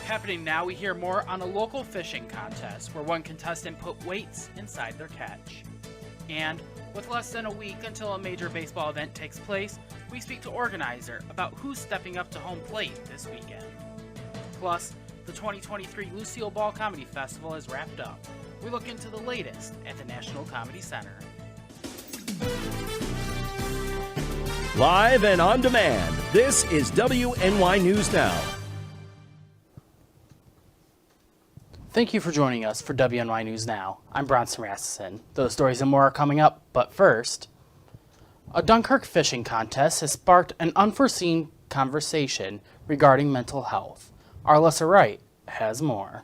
Happening now, we hear more on a local fishing contest where one contestant put weights inside their catch. And with less than a week until a major baseball event takes place, we speak to organizer about who's stepping up to home plate this weekend. Plus, the 2023 Lucille Ball Comedy Festival is wrapped up. We look into the latest at the National Comedy Center. Live and on demand, this is WNY News Now. Thank you for joining us for WNY News Now. I'm Bronson Rasmussen. Those stories and more are coming up, but first, a Dunkirk fishing contest has sparked an unforeseen conversation regarding mental health. Our Alyssa Wright has more.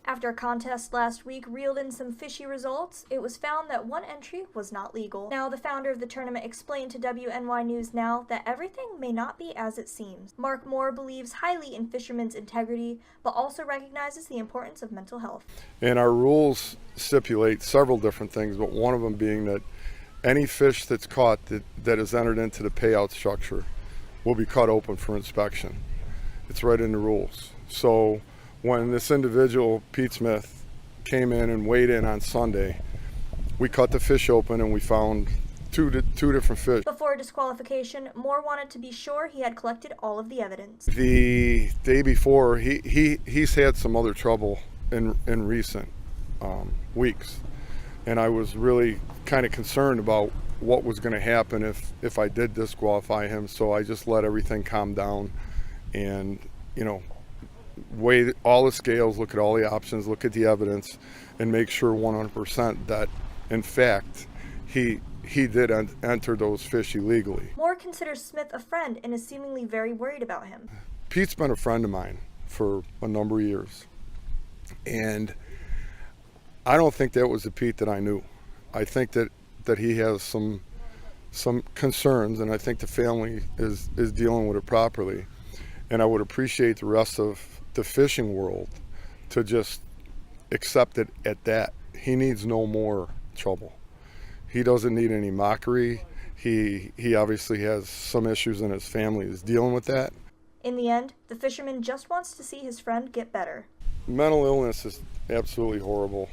After a contest last week reeled in some fishy results, it was found that one entry was not legal. Now, the founder of the tournament explained to WNY News Now that everything may not be as it seems. Mark Moore believes highly in fishermen's integrity, but also recognizes the importance of mental health. And our rules stipulate several different things, but one of them being that any fish that's caught that is entered into the payout structure will be cut open for inspection. It's right in the rules. So when this individual, Pete Smith, came in and weighed in on Sunday, we cut the fish open and we found two different fish. Before disqualification, Moore wanted to be sure he had collected all of the evidence. The day before, he's had some other trouble in recent weeks, and I was really kind of concerned about what was going to happen if I did disqualify him. So I just let everything calm down and, weigh all the scales, look at all the options, look at the evidence, and make sure 100% that, in fact, he did enter those fish illegally. Moore considers Smith a friend and is seemingly very worried about him. Pete's been a friend of mine for a number of years, and I don't think that was the Pete that I knew. I think that he has some concerns, and I think the family is dealing with it properly. And I would appreciate the rest of the fishing world to just accept it at that. He needs no more trouble. He doesn't need any mockery. He obviously has some issues in his family. He's dealing with that. In the end, the fisherman just wants to see his friend get better. Mental illness is absolutely horrible.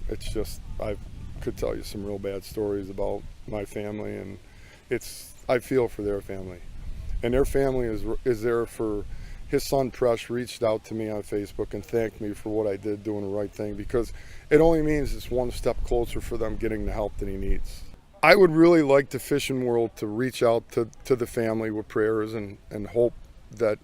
It's just, I could tell you some real bad stories about my family, and I feel for their family. And their family is there for. His son Presh reached out to me on Facebook and thanked me for what I did, doing the right thing, because it only means it's one step closer for them getting the help that he needs. I would really like the fishing world to reach out to the family with prayers and hope that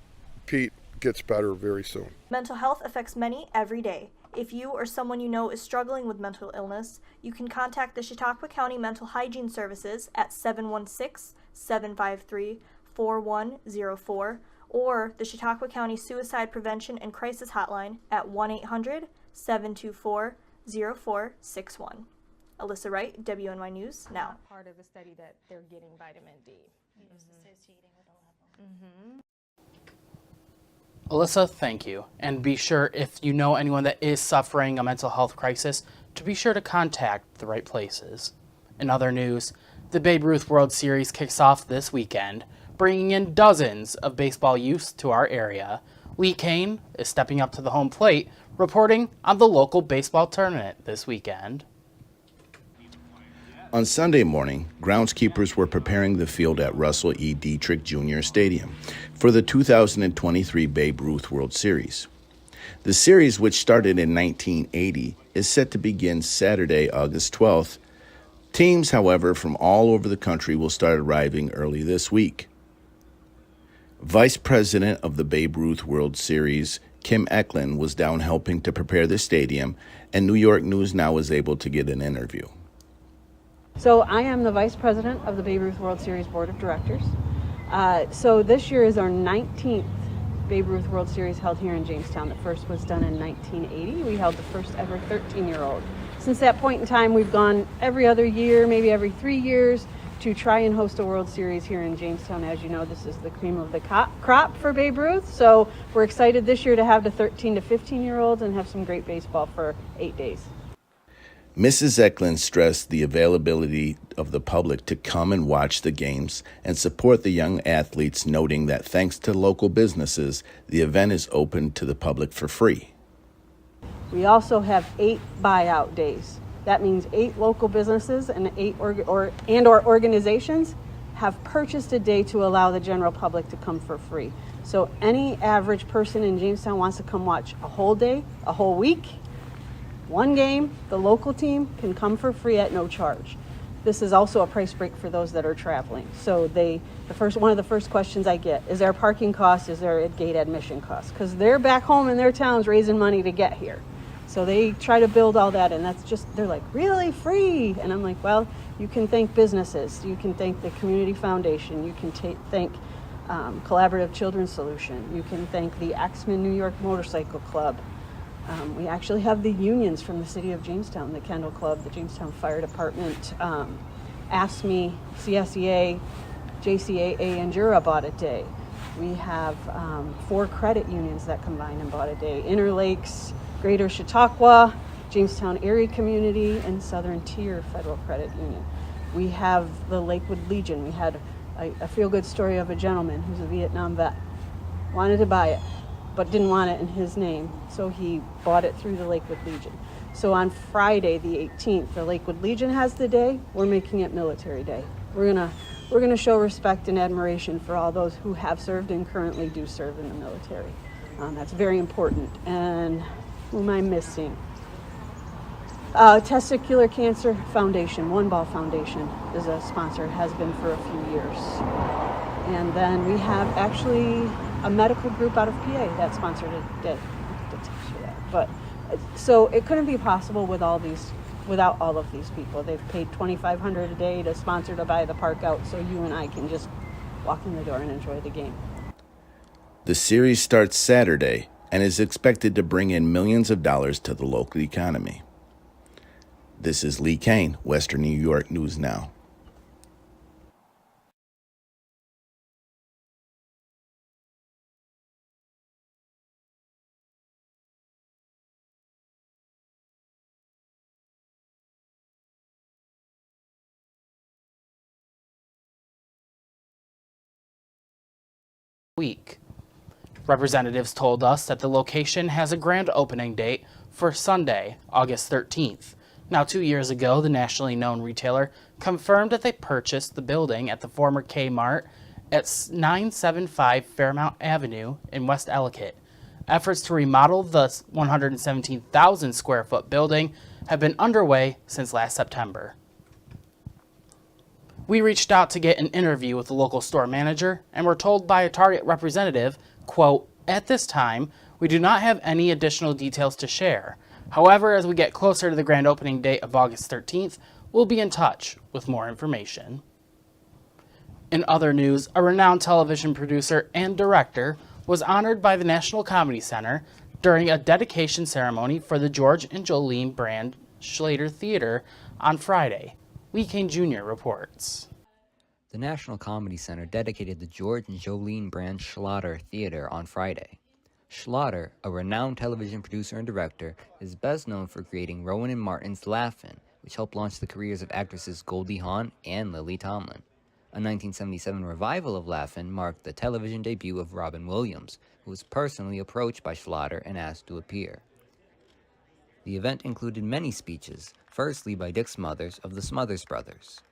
Pete gets better very soon. Mental health affects many every day. If you or someone you know is struggling with mental illness, you can contact the Chautauqua County Mental Hygiene Services at 716-753-4104 or the Chautauqua County Suicide Prevention and Crisis Hotline at 1-800-724-0461. Alyssa Wright, WNY News Now. Part of the study that they're getting vitamin D. He was associating with a level. Alyssa, thank you. And be sure, if you know anyone that is suffering a mental health crisis, to be sure to contact the right places. In other news, the Babe Ruth World Series kicks off this weekend, bringing in dozens of baseball youths to our area. Lee Kane is stepping up to the home plate, reporting on the local baseball tournament this weekend. On Sunday morning, groundskeepers were preparing the field at Russell E. Dietrich Jr. Stadium for the 2023 Babe Ruth World Series. The series, which started in 1980, is set to begin Saturday, August 12th. Teams, however, from all over the country will start arriving early this week. Vice President of the Babe Ruth World Series, Kim Eklund, was down helping to prepare the stadium, and New York News Now was able to get an interview. So I am the Vice President of the Babe Ruth World Series Board of Directors. So this year is our 19th Babe Ruth World Series held here in Jamestown. The first was done in 1980. We held the first ever 13-year-old. Since that point in time, we've gone every other year, maybe every 3 years, to try and host a World Series here in Jamestown. As you know, this is the cream of the crop for Babe Ruth. So we're excited this year to have the 13 to 15-year-olds and have some great baseball for 8 days. Mrs. Eklund stressed the availability of the public to come and watch the games and support the young athletes, noting that thanks to local businesses, the event is open to the public for free. We also have 8 buyout days. That means 8 local businesses and 8 or organizations have purchased a day to allow the general public to come for free. So any average person in Jamestown wants to come watch a whole day, a whole week, one game, the local team can come for free at no charge. This is also a price break for those that are traveling. So one of the first questions I get, is there a parking cost? Is there a gate admission cost? Because they're back home in their towns raising money to get here. So they try to build all that, and they're like, really, free? And I'm like, well, you can thank businesses. You can thank the Community Foundation. You can thank Collaborative Children's Solution. You can thank the Axeman New York Motorcycle Club. We actually have the unions from the city of Jamestown, the Kendall Club, the Jamestown Fire Department, ASME, CSEA, JCAA, and Jura bought a day. We have 4 credit unions that combined and bought a day. Interlakes, Greater Chautauqua, Jamestown Erie Community, and Southern Tier Federal Credit Union. We have the Lakewood Legion. We had a feel-good story of a gentleman who's a Vietnam vet, wanted to buy it, but didn't want it in his name, so he bought it through the Lakewood Legion. So on Friday, the 18th, the Lakewood Legion has the day. We're making it Military Day. We're gonna show respect and admiration for all those who have served and currently do serve in the military. That's very important. And who am I missing? Testicular Cancer Foundation, One Ball Foundation is a sponsor, has been for a few years. And then we have actually a medical group out of PA that sponsored a day. But so it couldn't be possible without all of these people. They've paid $2,500 a day to sponsor to buy the park out, so you and I can just walk in the door and enjoy the game. The series starts Saturday and is expected to bring in millions of dollars to the local economy. This is Lee Kane, Western New York News Now. Week. Representatives told us that the location has a grand opening date for Sunday, August 13th. Now, 2 years ago, the nationally known retailer confirmed that they purchased the building at the former Kmart at 975 Fairmount Avenue in West Ellicott. Efforts to remodel the 117,000 square foot building have been underway since last September. We reached out to get an interview with the local store manager and were told by a Target representative, quote, "At this time, we do not have any additional details to share. However, as we get closer to the grand opening date of August 13th, we'll be in touch with more information." In other news, a renowned television producer and director was honored by the National Comedy Center during a dedication ceremony for the George and Jolene Brand Schlater Theater on Friday. Lee Kane Jr. reports. The National Comedy Center dedicated the George and Jolene Brand Schlater Theater on Friday. Schlater, a renowned television producer and director, is best known for creating Rowan and Martin's Laugh-In, which helped launch the careers of actresses Goldie Hawn and Lily Tomlin. A 1977 revival of Laugh-In marked the television debut of Robin Williams, who was personally approached by Schlater and asked to appear. The event included many speeches, firstly by Dick Smothers of the Smothers Brothers.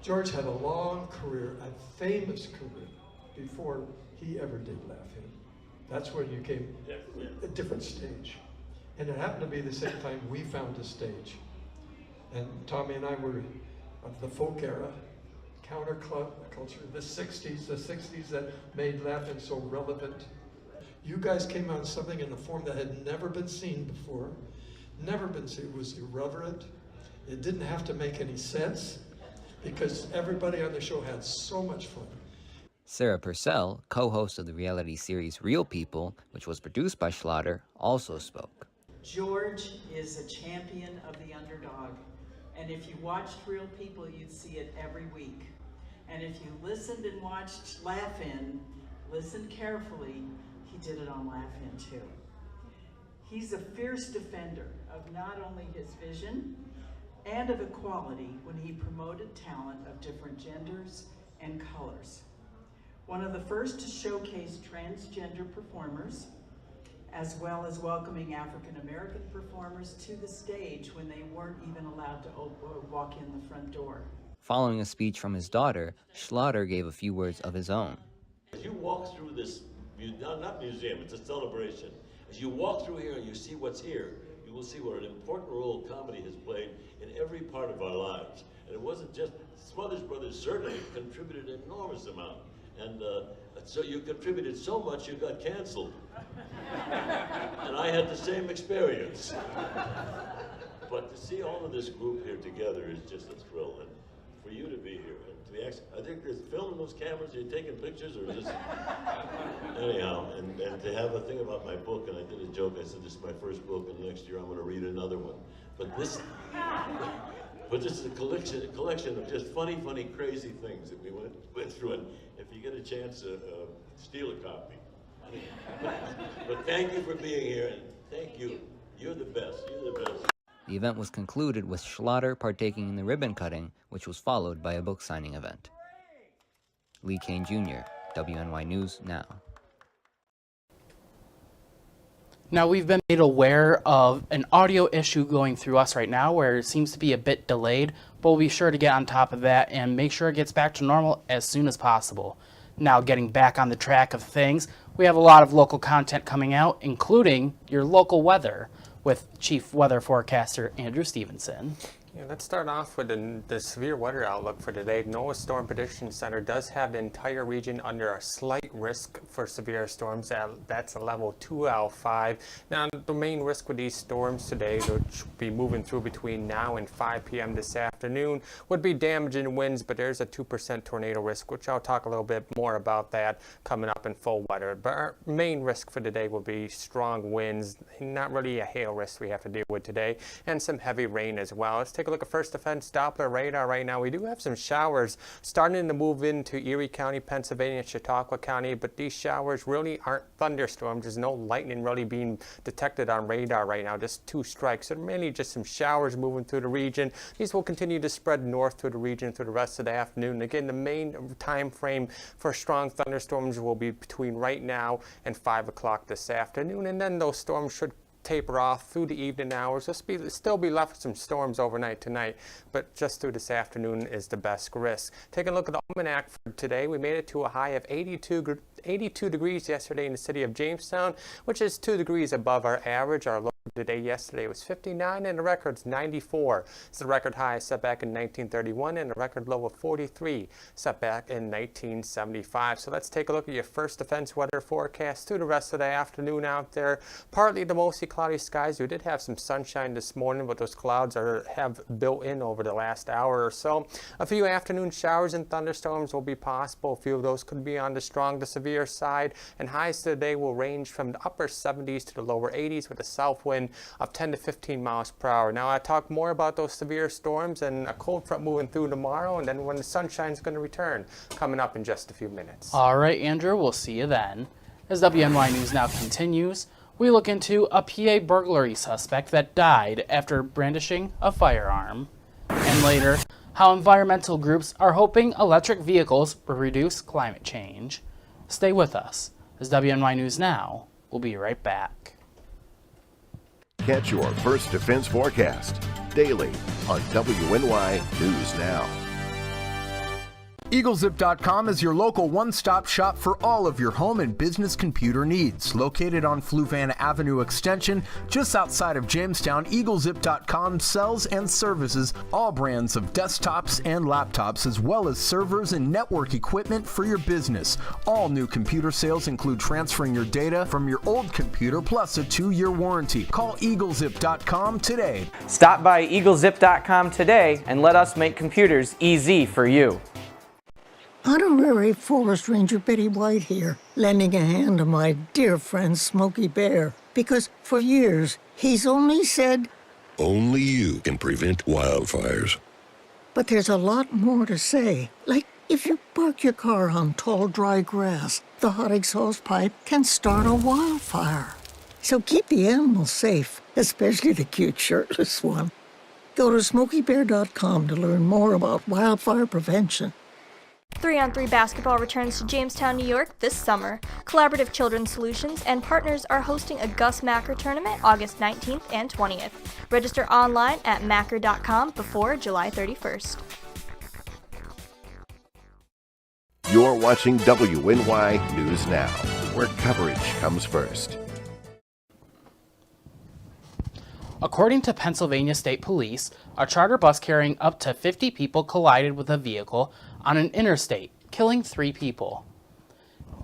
George had a long career, a famous career, before he ever did Laugh-In. That's when you came a different stage. And it happened to be the same time we found a stage. And Tommy and I were of the folk era, counterculture, the 60s that made Laugh-In so relevant. You guys came on something in a form that had never been seen before. Never been seen. It was irreverent. It didn't have to make any sense because everybody on the show had so much fun. Sarah Purcell, co-host of the reality series Real People, which was produced by Schlater, also spoke. George is a champion of the underdog. And if you watched Real People, you'd see it every week. And if you listened and watched Laugh-In, listened carefully, he did it on Laugh-In too. He's a fierce defender of not only his vision and of equality when he promoted talent of different genders and colors. One of the first to showcase transgender performers, as well as welcoming African American performers to the stage when they weren't even allowed to walk in the front door. Following a speech from his daughter, Schlatter gave a few words of his own. As you walk through this, not museum, it's a celebration. As you walk through here and you see what's here, you will see what an important role comedy has played in every part of our lives. And it wasn't just, Smothers Brothers certainly contributed an enormous amount. And so you contributed so much you got canceled. And I had the same experience. But to see all of this group here together is just a thrill. And for you to be here, and to be I think there's film in those cameras, are you taking pictures or just, anyhow, and to have a thing about my book, and I did a joke, I said this is my first book and next year I'm gonna read another one. But this is a collection of just funny, crazy things that we went through, and if you get a chance, steal a copy. But thank you for being here, and thank you. You're the best, you're the best. The event was concluded with Schlatter partaking in the ribbon cutting, which was followed by a book signing event. Lee Kane Jr., WNY News Now. Now, we've been made aware of an audio issue going through us right now where it seems to be a bit delayed, but we'll be sure to get on top of that and make sure it gets back to normal as soon as possible. Now, getting back on the track of things, we have a lot of local content coming out, including your local weather, with Chief Weather Forecaster Andrew Stevenson. Yeah, let's start off with the severe weather outlook for today. NOAA Storm Prediction Center does have the entire region under a slight risk for severe storms. That's a level 2 out of 5. Now, the main risk with these storms today, which will be moving through between now and 5 p.m. this afternoon, would be damaging winds, but there's a 2% tornado risk, which I'll talk a little bit more about that coming up in full weather. But our main risk for today will be strong winds, not really a hail risk we have to deal with today, and some heavy rain as well. Let's take a look at first defense Doppler radar right now. We do have some showers starting to move into Erie County, Pennsylvania, Chautauqua County, but these showers really aren't thunderstorms. There's no lightning really being detected on radar right now, just 2 strikes. So mainly just some showers moving through the region. These will continue to spread north through the region through the rest of the afternoon. Again, the main time frame for strong thunderstorms will be between right now and 5 o'clock this afternoon, and then those storms should taper off through the evening hours. Still be left with some storms overnight tonight, but just through this afternoon is the best risk. Taking a look at the almanac for today, we made it to a high of 82 degrees yesterday in the city of Jamestown, which is 2 degrees above our average. Our low today yesterday was 59 and the record's 94. It's the record high set back in 1931 and the record low of 43 set back in 1975. So let's take a look at your first defense weather forecast through the rest of the afternoon out there. Partly to mostly cloudy skies. We did have some sunshine this morning, but those clouds have built in over the last hour or so. A few afternoon showers and thunderstorms will be possible. A few of those could be on the strong to severe side, and highs today will range from the upper 70s to the lower 80s with a south wind of 10 to 15 miles per hour. Now, I talk more about those severe storms and a cold front moving through tomorrow, and then when the sunshine's going to return coming up in just a few minutes. All right, Andrew, we'll see you then. As WNY News Now continues, we look into a PA burglary suspect that died after brandishing a firearm. And later, how environmental groups are hoping electric vehicles will reduce climate change. Stay with us, as WNY News Now will be right back. Catch your First Defense forecast daily on WNY News Now. EagleZip.com is your local one-stop shop for all of your home and business computer needs. Located on Fluvan Avenue Extension, just outside of Jamestown, EagleZip.com sells and services all brands of desktops and laptops, as well as servers and network equipment for your business. All new computer sales include transferring your data from your old computer, plus a 2-year warranty. Call EagleZip.com today. Stop by EagleZip.com today and let us make computers easy for you. Honorary Forest Ranger Betty White here, lending a hand to my dear friend Smokey Bear, because for years he's only said, only you can prevent wildfires. But there's a lot more to say, like if you park your car on tall, dry grass, the hot exhaust pipe can start a wildfire. So keep the animals safe, especially the cute shirtless one. Go to SmokeyBear.com to learn more about wildfire prevention. 3-on-3 basketball returns to Jamestown, New York this summer. Collaborative Children's Solutions and partners are hosting a Gus Macker tournament August 19th and 20th. Register online at macker.com before July 31st. You're watching WNY News Now, where coverage comes first. According to Pennsylvania State Police, a charter bus carrying up to 50 people collided with a vehicle on an interstate, killing 3 people.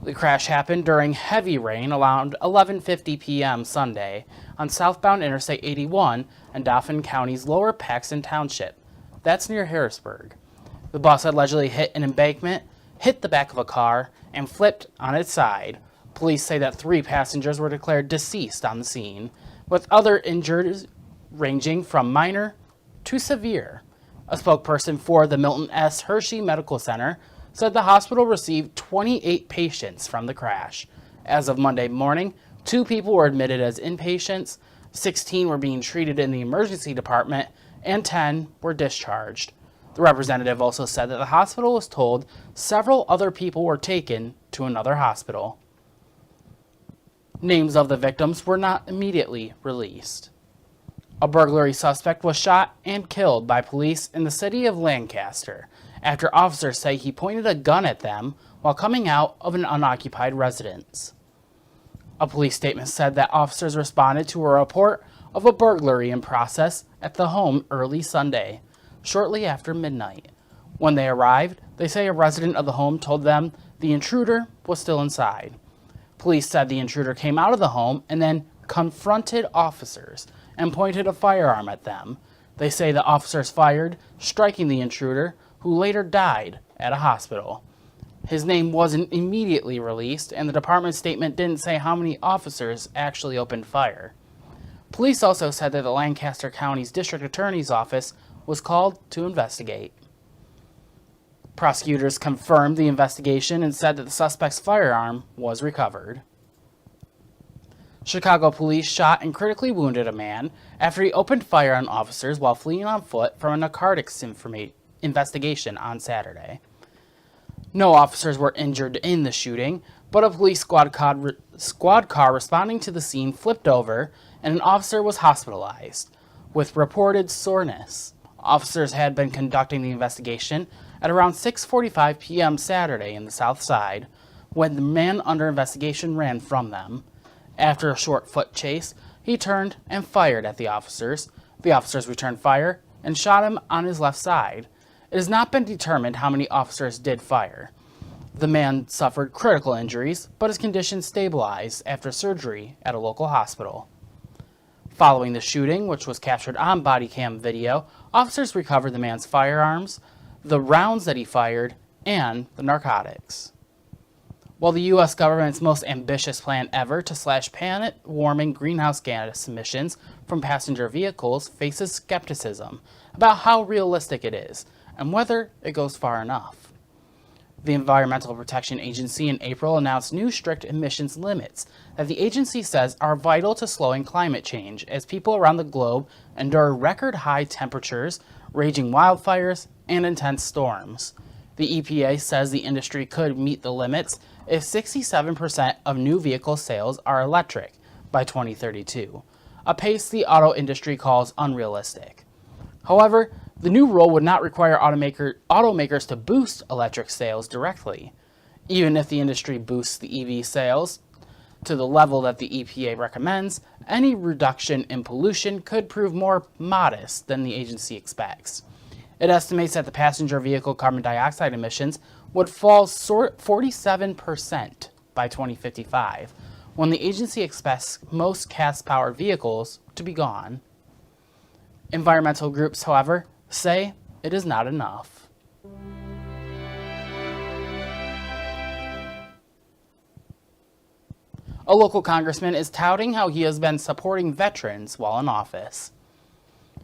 The crash happened during heavy rain around 11:50 p.m. Sunday on southbound Interstate 81 in Dauphin County's Lower Paxton Township. That's near Harrisburg. The bus allegedly hit an embankment, hit the back of a car, and flipped on its side. Police say that 3 passengers were declared deceased on the scene, with other injuries ranging from minor to severe. A spokesperson for the Milton S. Hershey Medical Center said the hospital received 28 patients from the crash. As of Monday morning, 2 people were admitted as inpatients, 16 were being treated in the emergency department, and 10 were discharged. The representative also said that the hospital was told several other people were taken to another hospital. Names of the victims were not immediately released. A burglary suspect was shot and killed by police in the city of Lancaster after officers say he pointed a gun at them while coming out of an unoccupied residence. A police statement said that officers responded to a report of a burglary in process at the home early Sunday, shortly after midnight. When they arrived, they say a resident of the home told them the intruder was still inside. Police said the intruder came out of the home and then confronted officers and pointed a firearm at them. They say the officers fired, striking the intruder, who later died at a hospital. His name wasn't immediately released, and the department statement didn't say how many officers actually opened fire. Police also said that the Lancaster County's district attorney's office was called to investigate. Prosecutors confirmed the investigation and said that the suspect's firearm was recovered. Chicago police shot and critically wounded a man after he opened fire on officers while fleeing on foot from a narcotics investigation on Saturday. No officers were injured in the shooting, but a police squad car responding to the scene flipped over and an officer was hospitalized with reported soreness. Officers had been conducting the investigation at around 6:45 p.m. Saturday in the South Side when the man under investigation ran from them. After a short foot chase, he turned and fired at the officers. The officers returned fire and shot him on his left side. It has not been determined how many officers did fire. The man suffered critical injuries, but his condition stabilized after surgery at a local hospital. Following the shooting, which was captured on body cam video, officers recovered the man's firearms, the rounds that he fired, and the narcotics. While the U.S. government's most ambitious plan ever to slash planet-warming greenhouse gas emissions from passenger vehicles faces skepticism about how realistic it is and whether it goes far enough. The Environmental Protection Agency in April announced new strict emissions limits that the agency says are vital to slowing climate change as people around the globe endure record high temperatures, raging wildfires, and intense storms. The EPA says the industry could meet the limits if 67% of new vehicle sales are electric by 2032, a pace the auto industry calls unrealistic. However, the new rule would not require automakers to boost electric sales directly. Even if the industry boosts the EV sales to the level that the EPA recommends, any reduction in pollution could prove more modest than the agency expects. It estimates that the passenger vehicle carbon dioxide emissions would fall 47% by 2055, when the agency expects most gas-powered vehicles to be gone. Environmental groups, however, say it is not enough. A local congressman is touting how he has been supporting veterans while in office.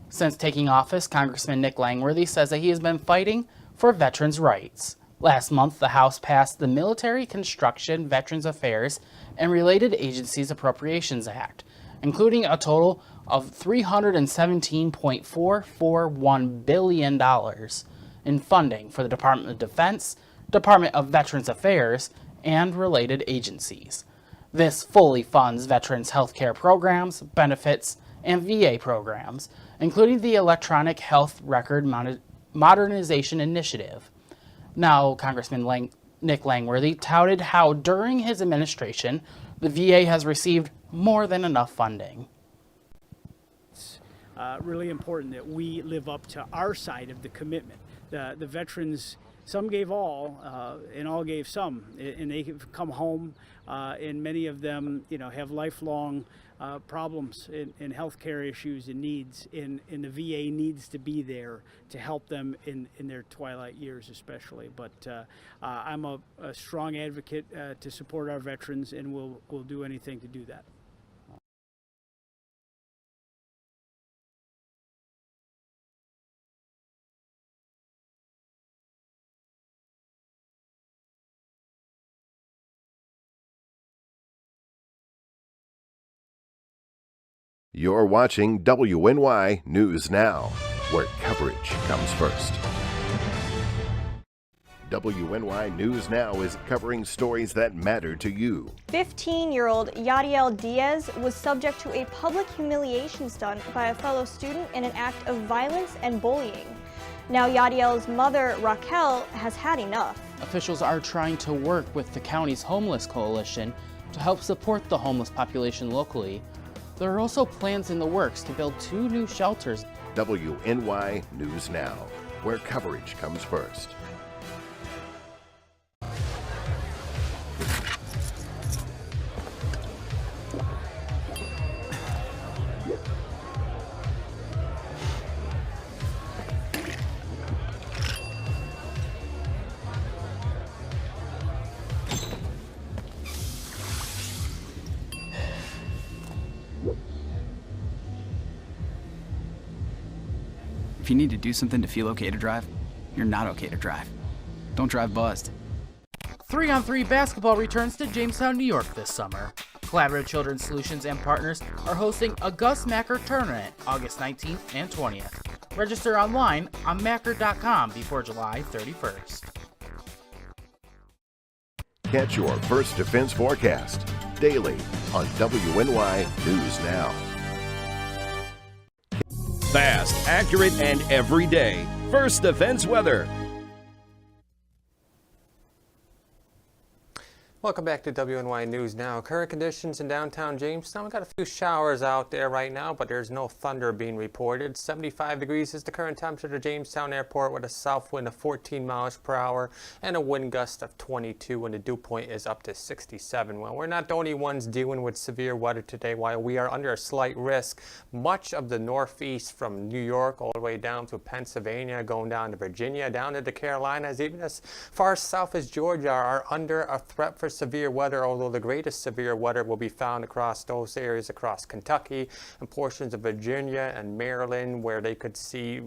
Since taking office, Congressman Nick Langworthy says that he has been fighting for veterans' rights. Last month, the House passed the Military Construction, Veterans Affairs, and Related Agencies Appropriations Act, including a total of $317.441 billion in funding for the Department of Defense, Department of Veterans Affairs, and related agencies. This fully funds veterans' health care programs, benefits, and VA programs, including the Electronic Health Record Modernization Initiative. Now, Congressman Nick Langworthy touted how during his administration, the VA has received more than enough funding. It's really important that we live up to our side of the commitment. The veterans, some gave all, and all gave some, and they have come home, and many of them, have lifelong problems in healthcare issues and needs, and the VA needs to be there to help them in their twilight years especially. But I'm a strong advocate to support our veterans, and we'll do anything to do that. You're watching WNY News Now, where coverage comes first. WNY News Now is covering stories that matter to you. 15-year-old Yadiel Diaz was subject to a public humiliation stunt by a fellow student in an act of violence and bullying. Now Yadiel's mother, Raquel, has had enough. Officials are trying to work with the county's homeless coalition to help support the homeless population locally. There are also plans in the works to build 2 new shelters. WNY News Now, where coverage comes first. If you need to do something to feel okay to drive, you're not okay to drive. Don't drive buzzed. 3-on-3 basketball returns to Jamestown, New York this summer. Collaborative Children's Solutions and partners are hosting a Gus Macker tournament August 19th and 20th. Register online on macker.com before July 31st. Catch your First Defense forecast daily on WNY News Now. Fast, accurate, and everyday. First Defense weather. Welcome back to WNY News Now. Current conditions in downtown Jamestown. We've got a few showers out there right now, but there's no thunder being reported. 75 degrees is the current temperature at Jamestown Airport with a south wind of 14 miles per hour and a wind gust of 22, and the dew point is up to 67. Well, we're not the only ones dealing with severe weather today. While we are under a slight risk, much of the northeast from New York all the way down to Pennsylvania, going down to Virginia, down to the Carolinas, even as far south as Georgia are under a threat for severe weather, although the greatest severe weather will be found across those areas across Kentucky and portions of Virginia and Maryland, where they could see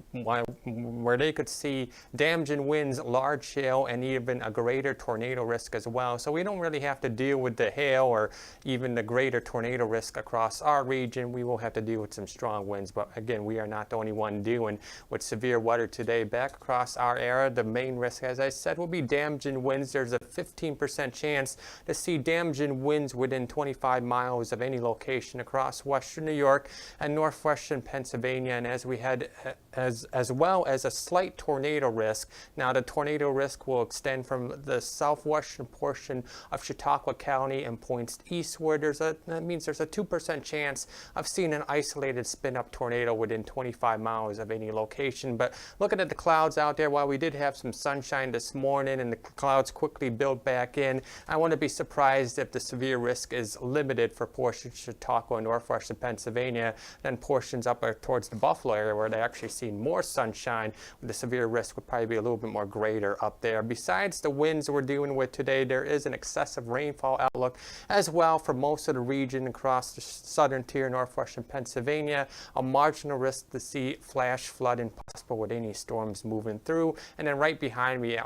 damaging winds, large hail, and even a greater tornado risk as well. So we don't really have to deal with the hail or even the greater tornado risk across our region. We will have to deal with some strong winds, but again, we are not the only one dealing with severe weather today. Back across our area, the main risk, as I said, will be damaging winds. There's a 15% chance to see damaging winds within 25 miles of any location across western New York and northwestern Pennsylvania, and as we had as well as a slight tornado risk. Now the tornado risk will extend from the southwestern portion of Chautauqua County and points eastward. That means there's a 2% chance of seeing an isolated spin-up tornado within 25 miles of any location. But looking at the clouds out there, while we did have some sunshine this morning and the clouds quickly build back in, I want wouldn't be surprised if the severe risk is limited for portions of Chautauqua and northwestern Pennsylvania than portions up towards the Buffalo area where they actually see more sunshine. The severe risk would probably be a little bit more greater up there. Besides the winds we're dealing with today, there is an excessive rainfall outlook as well for most of the region across the southern tier, northwestern Pennsylvania. A marginal risk to see flash flooding possible with any storms moving through. And then right behind me, as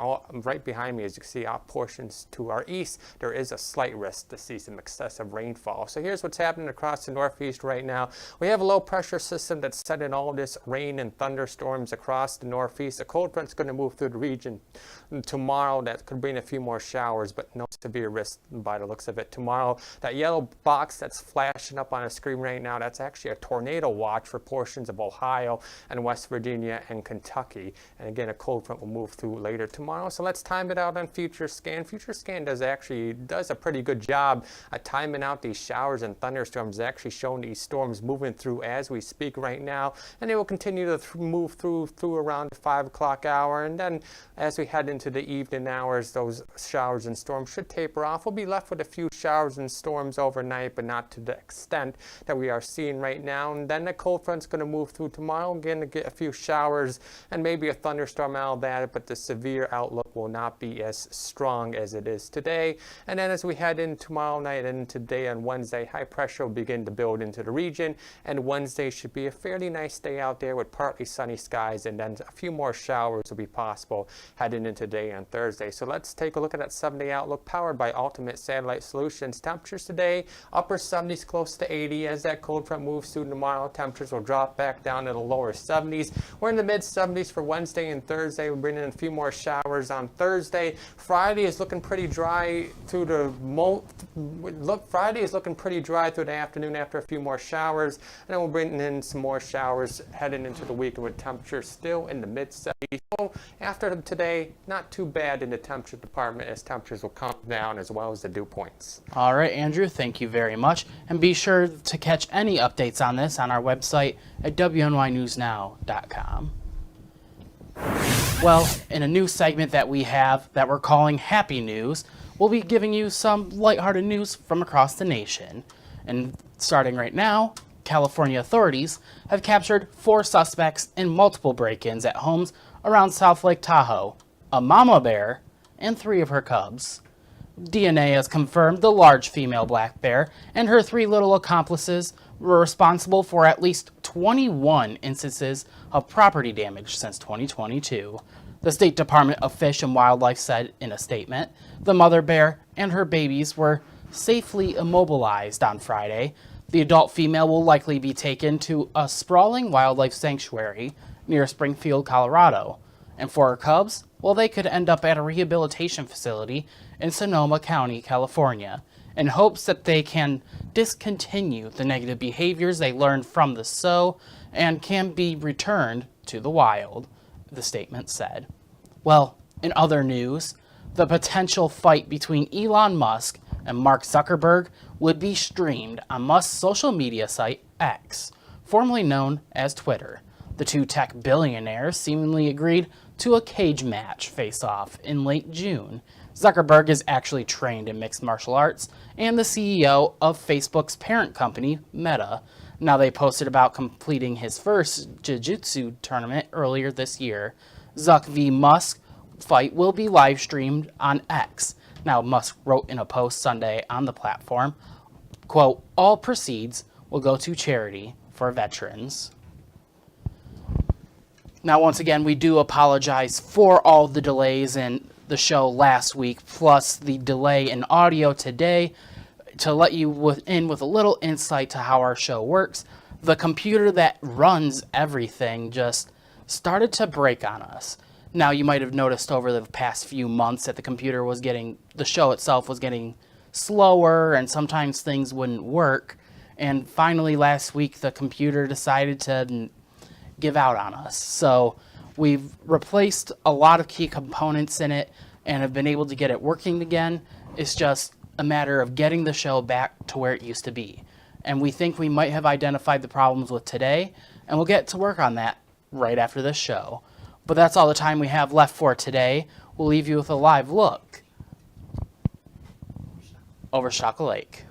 you can see, portions to our east, there is a slight risk to see some excessive rainfall. So here's what's happening across the northeast right now. We have a low pressure system that's sending all this rain and thunderstorms across the northeast. A cold front's going to move through the region tomorrow. That could bring a few more showers, but no severe risk by the looks of it. Tomorrow, that yellow box that's flashing up on the screen right now, that's actually a tornado watch for portions of Ohio and West Virginia and Kentucky. And again, a cold front will move through later tomorrow. So let's time it out on Future Scan. Future Scan does a pretty good job at timing out these showers and thunderstorms. It's actually showing these storms moving through as we speak right now, and they will continue to move through around the 5 o'clock hour. And then as we head into the evening hours, those showers and storms should taper off. We'll be left with a few showers and storms overnight, but not to the extent that we are seeing right now. And then the cold front's going to move through tomorrow again to get a few showers and maybe a thunderstorm out of that, but the severe outlook will not be as strong as it is today. And then as we head in tomorrow night and today on Wednesday, high pressure will begin to build into the region, and Wednesday should be a fairly nice day out there with partly sunny skies, and then a few more showers will be possible heading into today on Thursday. So let's take a look at that 7-day outlook powered by Ultimate Satellite Solutions. Temperatures today, upper 70s close to 80. As that cold front moves through tomorrow, temperatures will drop back down to the lower 70s. We're in the mid 70s for Wednesday and Thursday. We're bringing in a few more showers on Thursday. Friday is looking pretty dry through the Friday is looking pretty dry through the afternoon after a few more showers, and then we'll bring in some more showers heading into the weekend with temperatures still in the mid 70s. So after today, not too bad in the temperature department, as temperatures will come down as well as the dew points. All right, Andrew, thank you very much. And be sure to catch any updates on this on our website at WNYNewsNow.com. Well, in a new segment that we have that we're calling Happy News, we'll be giving you some lighthearted news from across the nation. And starting right now, California authorities have captured 4 suspects in multiple break-ins at homes around South Lake Tahoe, a mama bear, and 3 of her cubs. DNA has confirmed the large female black bear and her 3 little accomplices were responsible for at least 21 instances of property damage since 2022. The State Department of Fish and Wildlife said in a statement, the mother bear and her babies were safely immobilized on Friday. The adult female will likely be taken to a sprawling wildlife sanctuary near Springfield, Colorado. And for her cubs, well, they could end up at a rehabilitation facility in Sonoma County, California, in hopes that they can discontinue the negative behaviors they learned from the zoo and can be returned to the wild, the statement said. Well, in other news, the potential fight between Elon Musk and Mark Zuckerberg would be streamed on Musk's social media site X, formerly known as Twitter. The 2 tech billionaires seemingly agreed to a cage match face-off in late June. Zuckerberg is actually trained in mixed martial arts and the CEO of Facebook's parent company, Meta. Now, they posted about completing his first jiu-jitsu tournament earlier this year. Zuck v. Musk fight will be live streamed on X. Now, Musk wrote in a post Sunday on the platform, quote, all proceeds will go to charity for veterans. Now, once again, we do apologize for all the delays in the show last week, plus the delay in audio today. To let you in with a little insight to how our show works, the computer that runs everything just started to break on us. Now, you might have noticed over the past few months that the show itself was getting slower, and sometimes things wouldn't work. And finally, last week, the computer decided to give out on us. So we've replaced a lot of key components in it and have been able to get it working again. It's just a matter of getting the show back to where it used to be. And we think we might have identified the problems with today, and we'll get to work on that right after this show. But that's all the time we have left for today. We'll leave you with a live look over Shaka Lake.